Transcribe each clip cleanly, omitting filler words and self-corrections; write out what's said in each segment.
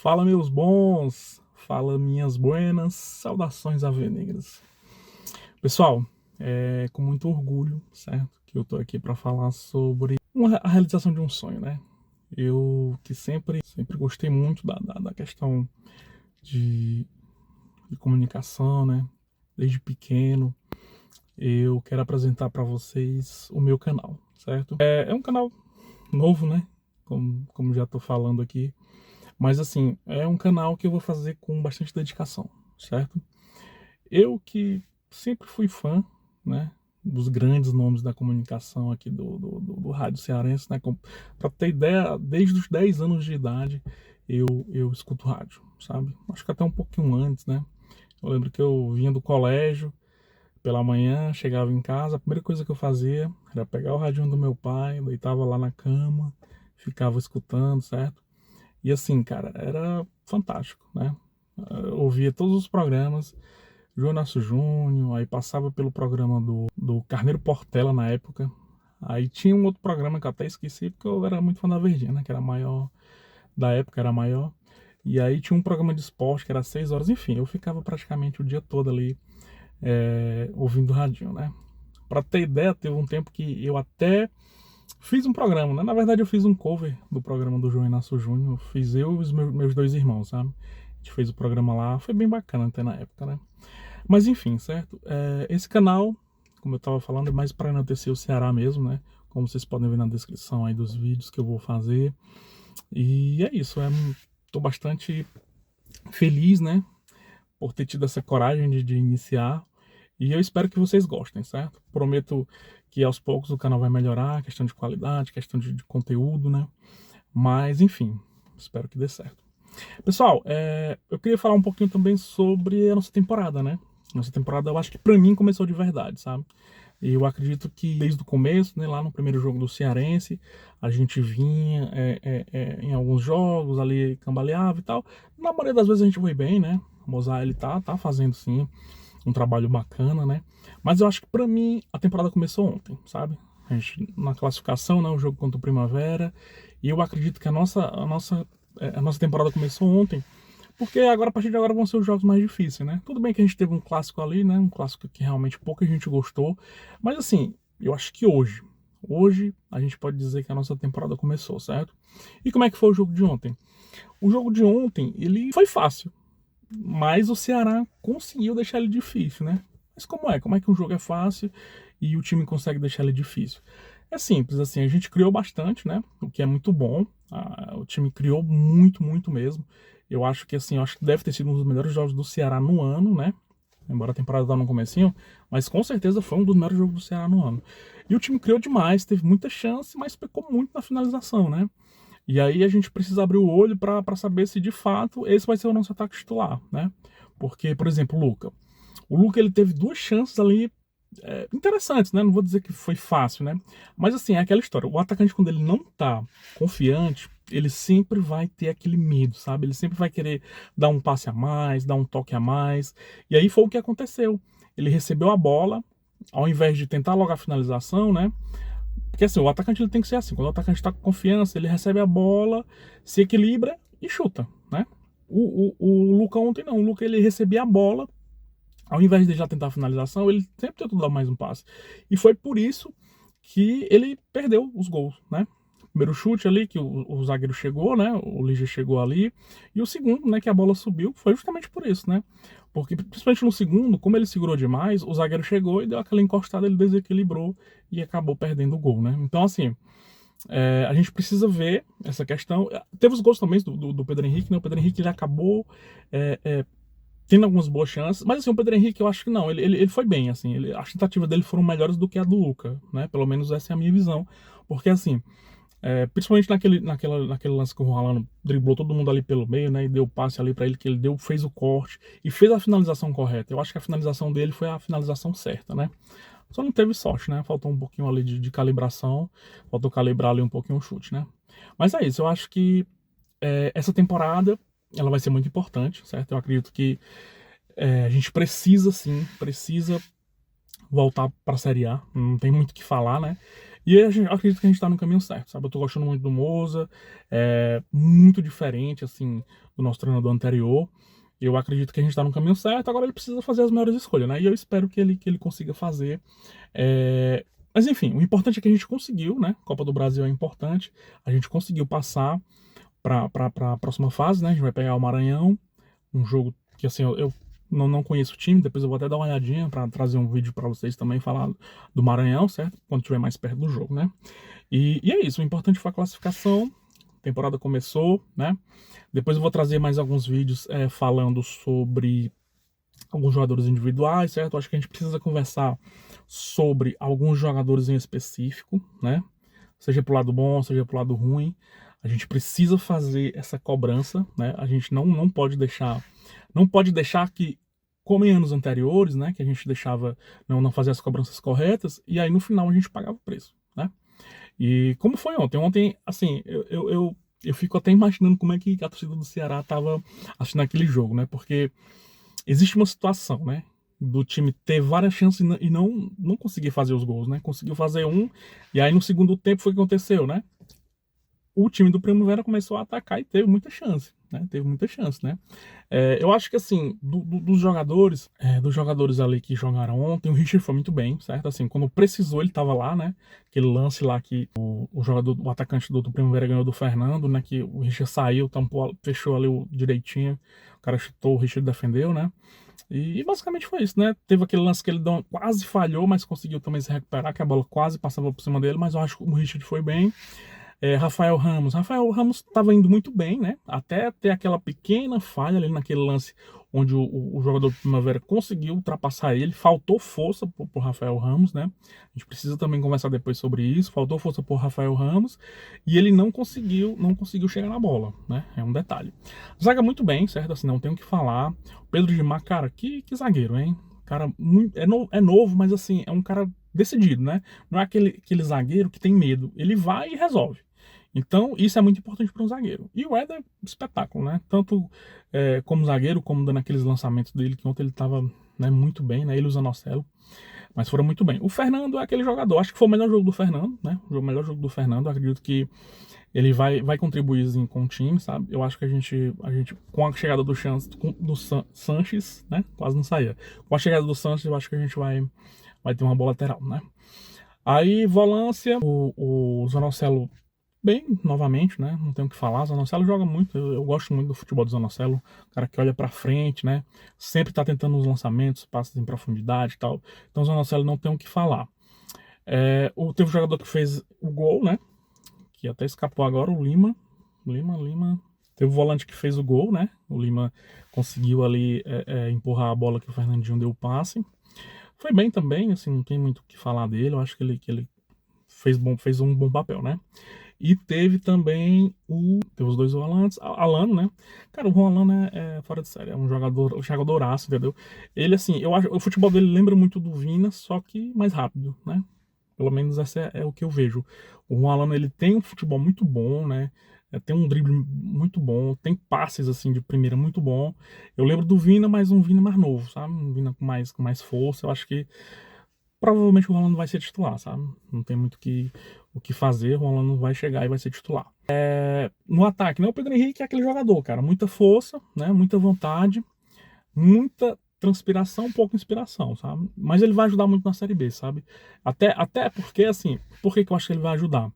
Fala, meus bons, fala, minhas buenas, saudações alvinegras. Pessoal, é com muito orgulho, certo, que eu tô aqui para falar sobre a realização de um sonho, né? Eu que sempre gostei muito da questão de, de comunicação, né? Desde pequeno, eu quero apresentar para vocês o meu canal, certo? É um canal novo, né? Como já tô falando aqui. Mas assim, é um canal que eu vou fazer com bastante dedicação, certo? Eu que sempre fui fã, né, dos grandes nomes da comunicação aqui do rádio cearense, né? Pra ter ideia, desde os 10 anos de idade eu escuto rádio, sabe? Acho que até um pouquinho antes, né? Eu lembro que eu vinha do colégio pela manhã, chegava em casa, a primeira coisa que eu fazia era pegar o radinho do meu pai, deitava lá na cama, ficava escutando, certo? E assim, cara, era fantástico, né? Eu ouvia todos os programas, João Inácio Júnior, aí passava pelo programa do Carneiro Portela na época. Aí tinha um outro programa que eu até esqueci, porque eu era muito fã da Verdinha, né? Que era maior, da época era maior. E aí tinha um programa de esporte que era 6 horas, enfim, eu ficava praticamente o dia todo ali ouvindo radinho, né? Pra ter ideia, teve um tempo que eu até fiz um programa, né? Na verdade, eu fiz um cover do programa do João Inácio Júnior. Fiz eu e os meus dois irmãos, sabe? A gente fez o programa lá, foi bem bacana até na época, né? Mas enfim, certo? Esse canal, como eu tava falando, é mais para enaltecer o Ceará mesmo, né? Como vocês podem ver na descrição aí dos vídeos que eu vou fazer. E é isso, tô bastante feliz, né? Por ter tido essa coragem de iniciar. E eu espero que vocês gostem, certo? Prometo que aos poucos o canal vai melhorar, questão de qualidade, questão de conteúdo, né? Mas, enfim, espero que dê certo. Pessoal, eu queria falar um pouquinho também sobre a nossa temporada, né? Nossa temporada, eu acho que pra mim começou de verdade, sabe? E eu acredito que desde o começo, né, lá no primeiro jogo do Cearense, a gente vinha em alguns jogos ali, cambaleava e tal. Na maioria das vezes a gente foi bem, né? O Mozart, ele tá fazendo, sim, um trabalho bacana, né? Mas eu acho que pra mim a temporada começou ontem, sabe? A gente, na classificação, né, o jogo contra o Primavera, e eu acredito que a nossa temporada começou ontem, porque agora, a partir de agora, vão ser os jogos mais difíceis, né? Tudo bem que a gente teve um clássico ali, né? Um clássico que realmente pouca gente gostou, mas assim, eu acho que hoje a gente pode dizer que a nossa temporada começou, certo? E como é que foi o jogo de ontem? O jogo de ontem, ele foi fácil, mas o Ceará conseguiu deixar ele difícil, né? Mas como é? Como é que um jogo é fácil e o time consegue deixar ele difícil? É simples, assim, a gente criou bastante, né? O que é muito bom. O time criou muito, muito mesmo. Eu acho que, assim, eu acho que deve ter sido um dos melhores jogos do Ceará no ano, né? Embora a temporada tá no comecinho, mas com certeza foi um dos melhores jogos do Ceará no ano. E o time criou demais, teve muita chance, mas pecou muito na finalização, né? E aí a gente precisa abrir o olho para saber se de fato esse vai ser o nosso ataque titular, né? Porque, por exemplo, o Luca ele teve duas chances ali interessantes, né? Não vou dizer que foi fácil, né? Mas assim, é aquela história. O atacante, quando ele não tá confiante, ele sempre vai ter aquele medo, sabe? Ele sempre vai querer dar um passe a mais, dar um toque a mais. E aí foi o que aconteceu. Ele recebeu a bola, ao invés de tentar logo a finalização, né? Porque assim, o atacante ele tem que ser assim. Quando o atacante está com confiança, ele recebe a bola, se equilibra e chuta, né? O Luca ontem não. O Luca ele recebia a bola, ao invés de já tentar a finalização, ele sempre tentou dar mais um passe. E foi por isso que ele perdeu os gols, né? Primeiro chute ali, que o zagueiro chegou, né? O Ligia chegou ali. E o segundo, né? Que a bola subiu, foi justamente por isso, né? Porque, principalmente no segundo, como ele segurou demais, o zagueiro chegou e deu aquela encostada, ele desequilibrou e acabou perdendo o gol, né? Então, assim, a gente precisa ver essa questão. Teve os gols também do Pedro Henrique, né? O Pedro Henrique ele acabou tendo algumas boas chances, mas assim, o Pedro Henrique eu acho que não, ele foi bem, assim, as tentativas dele foram melhores do que a do Luca, né? Pelo menos essa é a minha visão. Porque assim, principalmente naquele lance que o Rolando driblou todo mundo ali pelo meio, né? E deu o passe ali pra ele, que ele fez o corte e fez a finalização correta. Eu acho que a finalização dele foi a finalização certa, né? Só não teve sorte, né? Faltou um pouquinho ali de calibração, faltou calibrar ali um pouquinho o chute, né? Mas é isso, eu acho que essa temporada ela vai ser muito importante, certo? Eu acredito que a gente precisa sim, precisa voltar para a Série A, não tem muito o que falar, né? E eu acredito que a gente tá no caminho certo, sabe? Eu tô gostando muito do Moza, é muito diferente, assim, do nosso treinador anterior. Eu acredito que a gente tá no caminho certo, agora ele precisa fazer as melhores escolhas, né? E eu espero que ele consiga fazer. É, Mas enfim, o importante é que a gente conseguiu, né? Copa do Brasil é importante, a gente conseguiu passar para a próxima fase, né? A gente vai pegar o Maranhão, um jogo que assim eu não conheço o time, depois eu vou até dar uma olhadinha para trazer um vídeo para vocês também falar do Maranhão, certo? Quando estiver mais perto do jogo, né? E é isso, o importante foi a classificação, a temporada começou, né? Depois eu vou trazer mais alguns vídeos falando sobre alguns jogadores individuais, certo? Acho que a gente precisa conversar sobre alguns jogadores em específico, né? Seja pro lado bom, seja pro lado ruim. A gente precisa fazer essa cobrança, né? A gente não pode deixar que, como em anos anteriores, né? Que a gente deixava, não fazer as cobranças corretas, e aí no final a gente pagava o preço, né? E como foi ontem? Ontem, assim, eu fico até imaginando como é que a torcida do Ceará tava assistindo aquele jogo, né? Porque existe uma situação, né? Do time ter várias chances e não conseguir fazer os gols, né? Conseguiu fazer um, e aí no segundo tempo foi o que aconteceu, né? O time do Primavera começou a atacar e teve muita chance, né? Teve muita chance, né? Eu acho que assim, dos jogadores ali que jogaram ontem, o Richard foi muito bem, certo? Assim, quando precisou ele tava lá, né? Aquele lance lá que o atacante do Primavera ganhou do Fernando, né? Que o Richard saiu, tampou, fechou ali o direitinho, o cara chutou, o Richard defendeu, né? E basicamente foi isso, né? Teve aquele lance que ele quase falhou, mas conseguiu também se recuperar, que a bola quase passava por cima dele, mas eu acho que o Richard foi bem. Rafael Ramos estava indo muito bem, né? Até ter aquela pequena falha ali naquele lance onde o jogador do Primavera conseguiu ultrapassar ele. Faltou força pro Rafael Ramos, né? A gente precisa também conversar depois sobre isso. Faltou força pro Rafael Ramos e ele não conseguiu chegar na bola, né? É um detalhe. Zaga muito bem, certo? Assim, não tenho o que falar. Pedro de Mar, cara, que zagueiro, hein? Cara, é novo, mas assim, é um cara decidido, né? Não é aquele zagueiro que tem medo. Ele vai e resolve. Então, isso é muito importante para um zagueiro. E o Éder, espetáculo, né? Tanto como zagueiro, como dando aqueles lançamentos dele, que ontem ele estava, né, muito bem, né? Ele e o Zanocelo, mas foram muito bem. O Fernando é aquele jogador, acho que foi o melhor jogo do Fernando, né? O melhor jogo do Fernando, acredito que ele vai contribuir assim, com o time, sabe? Eu acho que a gente com a chegada do Sanches, né? Quase não saía. Com a chegada do Sanches, eu acho que a gente vai ter uma boa lateral, né? Aí, volância, o Zanocelo bem, novamente, né? Não tenho o que falar. O Zanocelo joga muito. Eu gosto muito do futebol do Zanocelo. O cara que olha pra frente, né? Sempre tá tentando os lançamentos, passos em profundidade e tal. Então o Zanocelo não tem o que falar. Teve um jogador que fez o gol, né? Que até escapou agora, o Lima. Lima. Teve o volante que fez o gol, né? O Lima conseguiu ali empurrar a bola que o Fernandinho deu o passe. Foi bem também, assim, não tem muito o que falar dele. Eu acho que ele fez um bom papel, né? E teve também teve os dois volantes, Alano, né? Cara, o Alano é fora de série, é um jogadoraço, entendeu? Ele, assim, eu acho, o futebol dele lembra muito do Vina, só que mais rápido, né? Pelo menos essa é o que eu vejo. O Alano, ele tem um futebol muito bom, né? Tem um drible muito bom, tem passes, assim, de primeira muito bom. Eu lembro do Vina, mas um Vina mais novo, sabe? Um Vina com mais força. Eu acho que provavelmente o Rolando vai ser titular, sabe? Não tem muito o que fazer, o Rolando vai chegar e vai ser titular. No ataque, né? O Pedro Henrique é aquele jogador, cara. Muita força, né? Muita vontade, muita transpiração, pouca inspiração, sabe? Mas ele vai ajudar muito na Série B, sabe? Até porque, assim, por que eu acho que ele vai ajudar?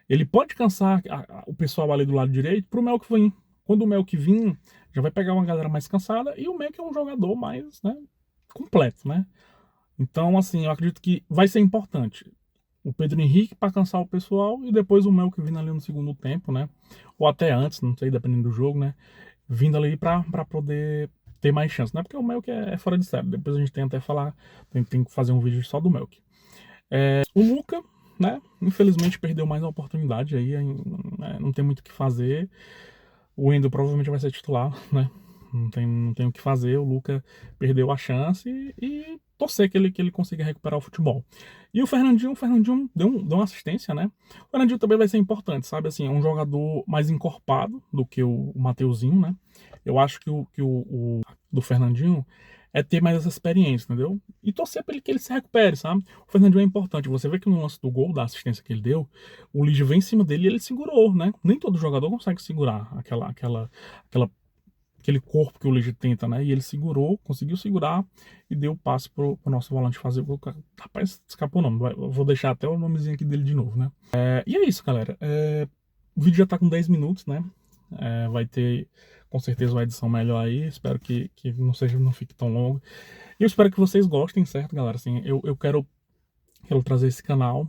Ele pode cansar o pessoal ali do lado direito pro Melk vir. Quando o Melk vir, já vai pegar uma galera mais cansada e o Melk é um jogador mais, né, completo, né? Então, assim, eu acredito que vai ser importante o Pedro Henrique para cansar o pessoal e depois o Melk vindo ali no segundo tempo, né? Ou até antes, não sei, dependendo do jogo, né? Vindo ali para poder ter mais chance, né? Porque o Melk é fora de série. Depois a gente tem até falar, tem que fazer um vídeo só do Melk. O Luca, né? Infelizmente perdeu mais uma oportunidade aí, não tem muito o que fazer. O Wendel provavelmente vai ser titular, né? Não tem o que fazer. O Luca perdeu a chance e torcer que ele consiga recuperar o futebol. E o Fernandinho deu uma assistência, né? O Fernandinho também vai ser importante, sabe? Assim, é um jogador mais encorpado do que o Mateuzinho, né? Eu acho que o do Fernandinho é ter mais essa experiência, entendeu? E torcer para ele que ele se recupere, sabe? O Fernandinho é importante. Você vê que no lance do gol, da assistência que ele deu, o Ligia vem em cima dele e ele segurou, né? Nem todo jogador consegue segurar aquele corpo que o Ligia tenta, né? E ele segurou, conseguiu segurar e deu o passe pro nosso volante fazer o gol. Rapaz, escapou o nome. Eu vou deixar até o nomezinho aqui dele de novo, né? E é isso, galera. O vídeo já tá com 10 minutos, né? Vai ter, com certeza, uma edição melhor aí. Espero que não fique tão longo. E eu espero que vocês gostem, certo, galera? Assim, eu quero trazer esse canal,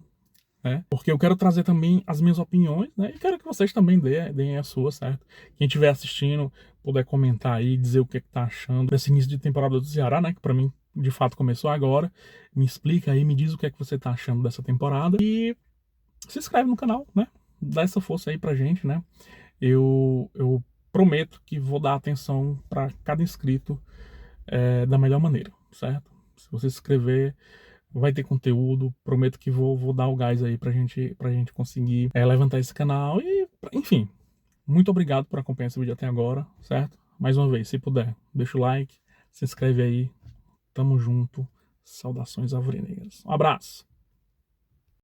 né? Porque eu quero trazer também as minhas opiniões, né? E quero que vocês também deem a sua, certo? Quem estiver assistindo, puder comentar aí, dizer o que tá achando desse início de temporada do Ceará, né? Que pra mim, de fato, começou agora. Me explica aí, me diz o que é que você tá achando dessa temporada. E se inscreve no canal, né? Dá essa força aí pra gente, né? Eu prometo que vou dar atenção para cada inscrito da melhor maneira, certo? Se você se inscrever, vai ter conteúdo. Prometo que vou dar o gás aí pra gente conseguir levantar esse canal. E, enfim, muito obrigado por acompanhar esse vídeo até agora, certo? Mais uma vez, se puder, deixa o like, se inscreve aí. Tamo junto. Saudações alvinegras. Um abraço.